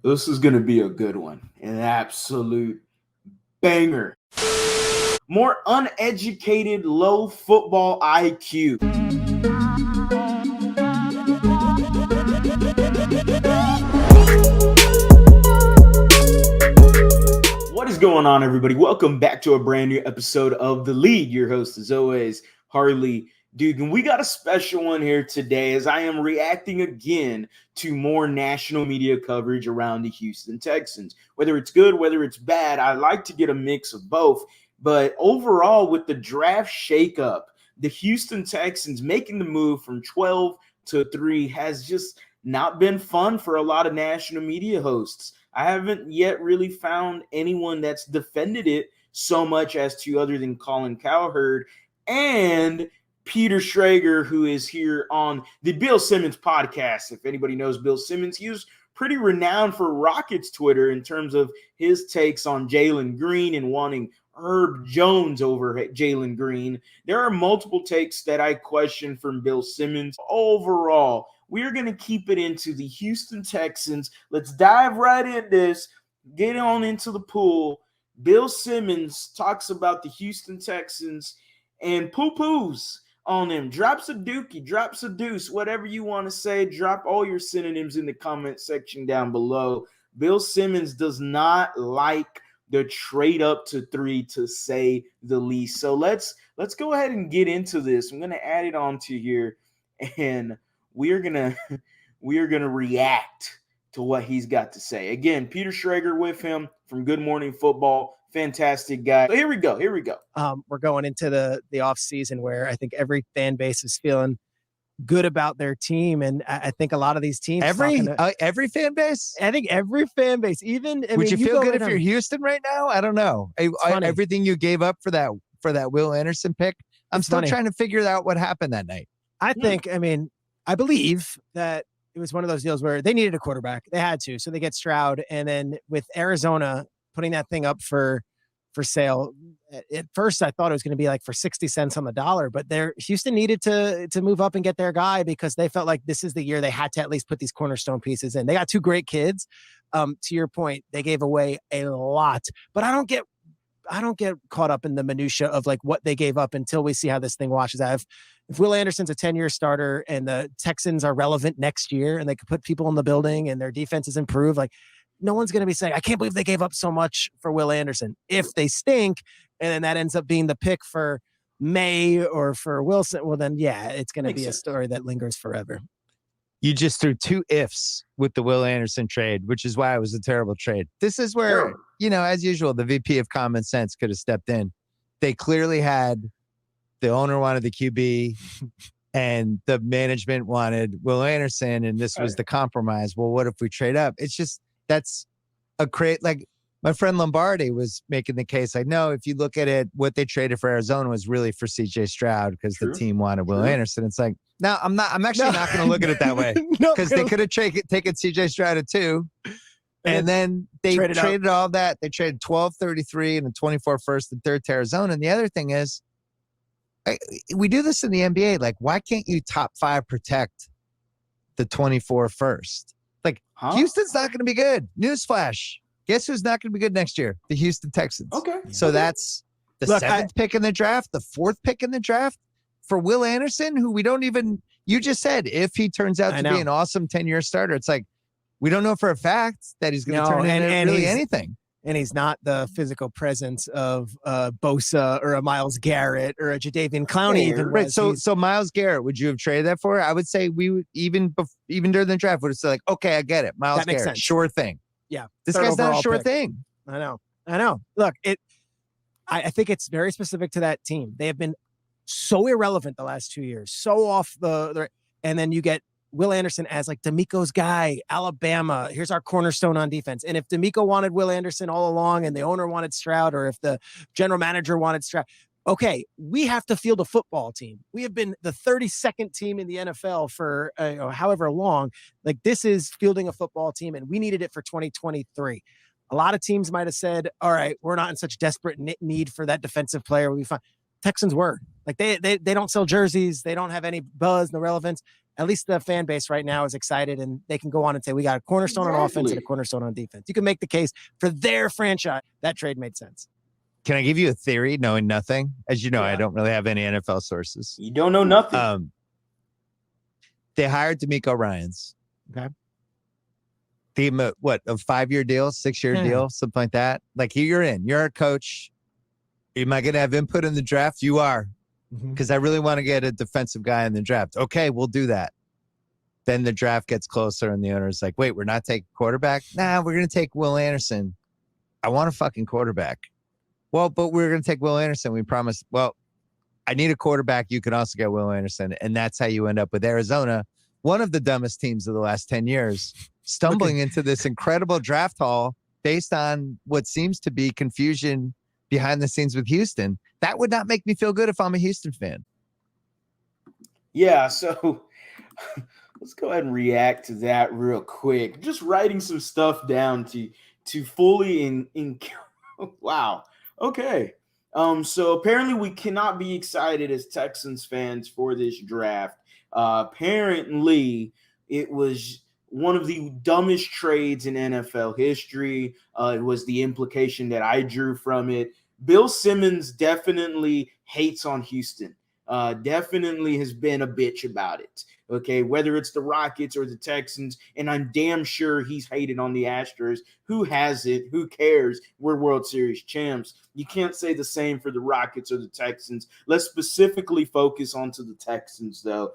This is going to be a good one. An absolute banger. More uneducated, low football IQ. What is going on, everybody? Welcome back to a brand new episode of The Lead. Your host, as always, Harley Dugan. We got a special one here today as I am reacting again to more national media coverage around the Houston Texans. Whether it's good, whether it's bad, I like to get a mix of both. But overall, with the draft shakeup, the Houston Texans making the move from 12 to 3 has just not been fun for a lot of national media hosts. I haven't yet really found anyone that's defended it so much as to other than Colin Cowherd and Peter Schrager, who is here on the Bill Simmons podcast. If anybody knows Bill Simmons, he was pretty renowned for Rockets Twitter in terms of his takes on Jalen Green and wanting Herb Jones over Jalen Green. There are multiple takes that I question from Bill Simmons. Overall, we're going to keep it into the Houston Texans. Let's dive right in this, get on into the pool. Bill Simmons talks about the Houston Texans and poo-poos on them. Drops a dookie, drops a deuce, whatever you want to say. Drop all your synonyms in the comment section down below. Bill Simmons does not like the trade up to 3, to say the least. So let's go ahead and get into this. I'm going to add it onto here, and we're gonna react to what he's got to say. Again, Peter Schrager with him from Good Morning Football. Fantastic guy. So here we go. We're going into the off season where I think every fan base is feeling good about their team, and I think a lot of these teams. Every fan base. I think every fan base. Would you feel good if you're Houston right now? I don't know. Everything you gave up for that Will Anderson pick. I'm still trying to figure out what happened that night. I think. I believe that it was one of those deals where they needed a quarterback. They had to. So they get Stroud. And then with Arizona putting that thing up for sale, at first I thought it was going to be like for 60 cents on the dollar. But Houston needed to move up and get their guy because they felt like this is the year they had to at least put these cornerstone pieces in. They got two great kids. To your point, they gave away a lot. But I don't get caught up in the minutia of like what they gave up until we see how this thing washes out. If Will Anderson's a 10-year starter and the Texans are relevant next year and they could put people in the building and their defense is improved, like no one's going to be saying, I can't believe they gave up so much for Will Anderson. If they stink and then that ends up being the pick for May or for Wilson, well then, yeah, it's going to be a story that lingers forever. You just threw two ifs with the Will Anderson trade, which is why it was a terrible trade. This is where, as usual, the VP of Common Sense could have stepped in. They clearly had the owner wanted the QB and the management wanted Will Anderson, and this was the compromise. Well, what if we trade up? It's just, that's a like my friend Lombardi was making the case. Like, no, if you look at it, what they traded for Arizona was really for CJ Stroud because the team wanted Will Anderson. It's like, no, I'm actually not going to look at it that way because they could have taken CJ Stroud at 2. And then they traded all that. They traded 12, 33 and a 24 first and third to Arizona. And the other thing is, we do this in the NBA. Like, why can't you top 5 protect the 24 first? Like, Houston's not going to be good. Newsflash. Guess who's not going to be good next year? The Houston Texans. Okay. So that's the 7th pick in the draft, the 4th pick in the draft for Will Anderson, who we don't even, you just said, if he turns out to be an awesome 10-year starter, it's like, we don't know for a fact that he's going to turn into really anything. And he's not the physical presence of Bosa or a Myles Garrett or a Jadeveon Clowney. Even right. So Myles Garrett, would you have traded that for? I would say we would even during the draft would have said like, okay, I get it. Myles Garrett, sense. Sure thing. Yeah, this guy's not a sure thing. I know. Look, I think it's very specific to that team. They have been so irrelevant the last 2 years, so off and then you get Will Anderson as like D'Amico's guy, Alabama. Here's our cornerstone on defense. And if D'Amico wanted Will Anderson all along and the owner wanted Stroud, or if the general manager wanted Stroud, okay, we have to field a football team. We have been the 32nd team in the NFL for however long. Like, this is fielding a football team, and we needed it for 2023. A lot of teams might have said, all right, we're not in such desperate need for that defensive player. We'll be fine. Texans were. Like they don't sell jerseys. They don't have any buzz, no relevance. At least the fan base right now is excited, and they can go on and say, we got a cornerstone on offense and a cornerstone on defense. You can make the case for their franchise. That trade made sense. Can I give you a theory, knowing nothing? As you know, I don't really have any NFL sources. You don't know nothing. They hired D'Amico Ryans. Okay. Gave him a 5-year deal, 6-year deal, something like that. Like, you're in. You're a coach. Am I going to have input in the draft? You are. Because I really want to get a defensive guy in the draft. Okay, we'll do that. Then the draft gets closer and the owner's like, wait, we're not taking quarterback? Nah, we're going to take Will Anderson. I want a fucking quarterback. Well, but we're going to take Will Anderson. We promised. Well, I need a quarterback. You can also get Will Anderson. And that's how you end up with Arizona, one of the dumbest teams of the last 10 years, stumbling into this incredible draft haul based on what seems to be confusion behind the scenes with Houston. That would not make me feel good if I'm a Houston fan. Yeah, so let's go ahead and react to that real quick. Just writing some stuff down to fully in wow. Okay. So apparently we cannot be excited as Texans fans for this draft. Apparently it was one of the dumbest trades in NFL history. It was the implication that I drew from it. Bill Simmons definitely hates on Houston. Definitely has been a bitch about it. Okay, whether it's the Rockets or the Texans, and I'm damn sure he's hated on the Astros. Who has it? Who cares? We're World Series champs. You can't say the same for the Rockets or the Texans. Let's specifically focus onto the Texans, though.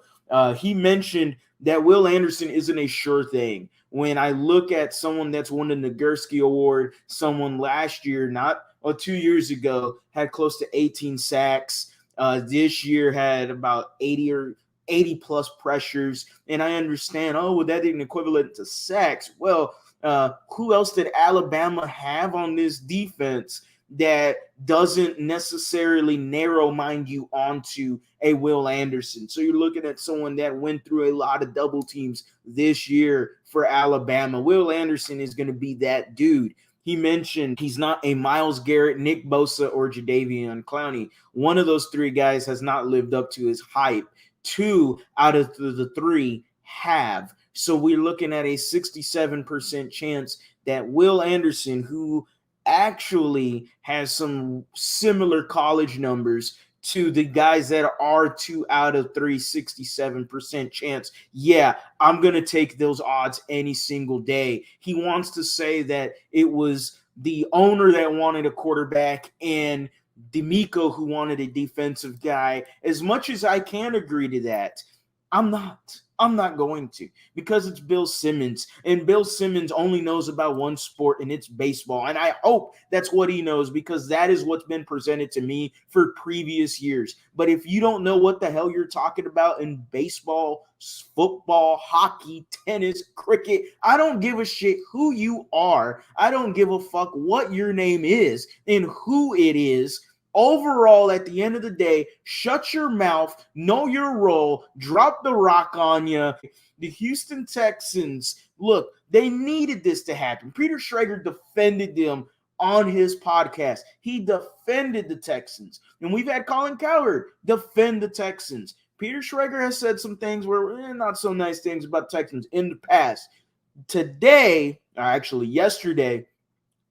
He mentioned that Will Anderson isn't a sure thing. When I look at someone that's won the Nagurski Award, someone last year, 2 years ago, had close to 18 sacks. This year had about 80 plus pressures. And I understand, that isn't equivalent to sacks. Well, who else did Alabama have on this defense that doesn't necessarily narrow mind you onto a Will Anderson? So you're looking at someone that went through a lot of double teams this year for Alabama. Will Anderson is going to be that dude. He mentioned he's not a Myles Garrett, Nick Bosa, or Jadeveon Clowney. One of those three guys has not lived up to his hype. 2 out of the 3 have. So we're looking at a 67% chance that Will Anderson, who actually has some similar college numbers to the guys that are 2 out of 3, 67% chance. Yeah, I'm going to take those odds any single day. He wants to say that it was the owner that wanted a quarterback and D'Amico who wanted a defensive guy. As much as I can agree to that, I'm not going to, because it's Bill Simmons, and Bill Simmons only knows about one sport, and it's baseball. And I hope that's what he knows, because that is what's been presented to me for previous years. But if you don't know what the hell you're talking about in baseball, football, hockey, tennis, cricket, I don't give a shit who you are. I don't give a fuck what your name is and who it is. Overall, at the end of the day, shut your mouth, know your role, drop the rock on you. The Houston Texans, look, they needed this to happen. Peter Schrager defended them on his podcast. He defended the Texans. And we've had Colin Cowherd defend the Texans. Peter Schrager has said some things where not so nice things about Texans in the past. Today, or actually yesterday,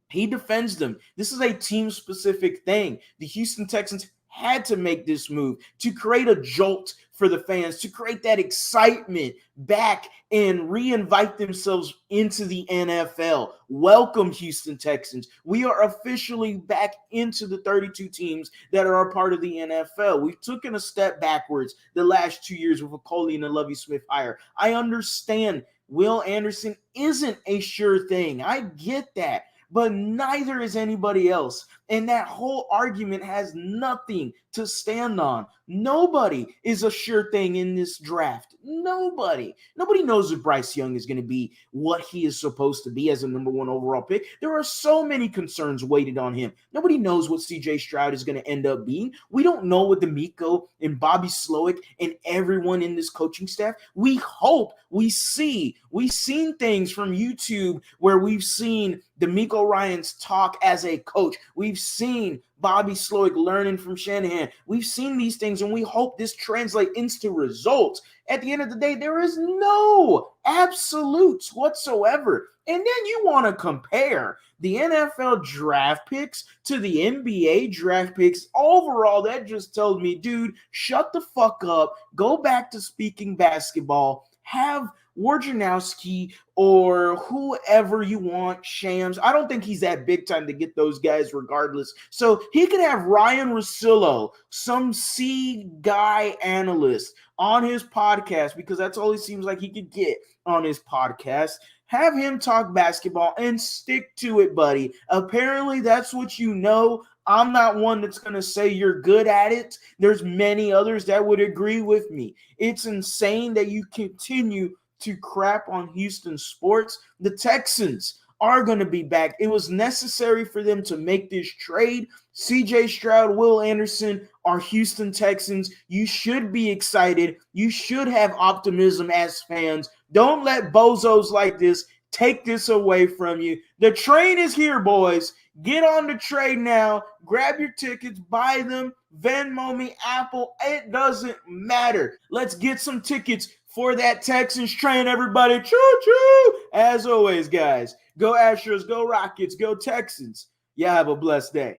he defends them. This is a team-specific thing. The Houston Texans had to make this move to create a jolt for the fans, to create that excitement back and re-invite themselves into the NFL. Welcome, Houston Texans. We are officially back into the 32 teams that are a part of the NFL. We've taken a step backwards the last 2 years with a Coley and a Lovie Smith hire. I understand Will Anderson isn't a sure thing. I get that. But neither is anybody else. And that whole argument has nothing to stand on. Nobody is a sure thing in this draft. Nobody knows if Bryce Young is going to be what he is supposed to be as a number 1 overall pick. There are so many concerns weighted on him. Nobody knows what CJ Stroud is going to end up being. We don't know what D'Amico and Bobby Slowick and everyone in this coaching staff. We hope we see. We've seen things from YouTube where we've seen D'Amico Ryans talk as a coach. We've seen Bobby Slowick learning from Shanahan. We've seen these things, and we hope this translates into results. At the end of the day, there is no absolutes whatsoever. And then you want to compare the NFL draft picks to the NBA draft picks. Overall, that just tells me, dude, shut the fuck up. Go back to speaking basketball. Have Wojnarowski or whoever you want, Shams. I don't think he's that big time to get those guys regardless. So he could have Ryan Russillo, some C guy analyst, on his podcast, because that's all he seems like he could get on his podcast. Have him talk basketball and stick to it, buddy. Apparently, that's what you know. I'm not one that's going to say you're good at it. There's many others that would agree with me. It's insane that you continue to crap on Houston sports. The Texans are going to be back. It was necessary for them to make this trade. CJ Stroud, Will Anderson are Houston Texans. You should be excited. You should have optimism as fans. Don't let bozos like this take this away from you. The train is here, boys. Get on the train now. Grab your tickets, buy them, Venmo me, Apple. It doesn't matter. Let's get some tickets for that Texans train, everybody. Choo-choo! As always, guys, go Astros, go Rockets, go Texans. Y'all have a blessed day.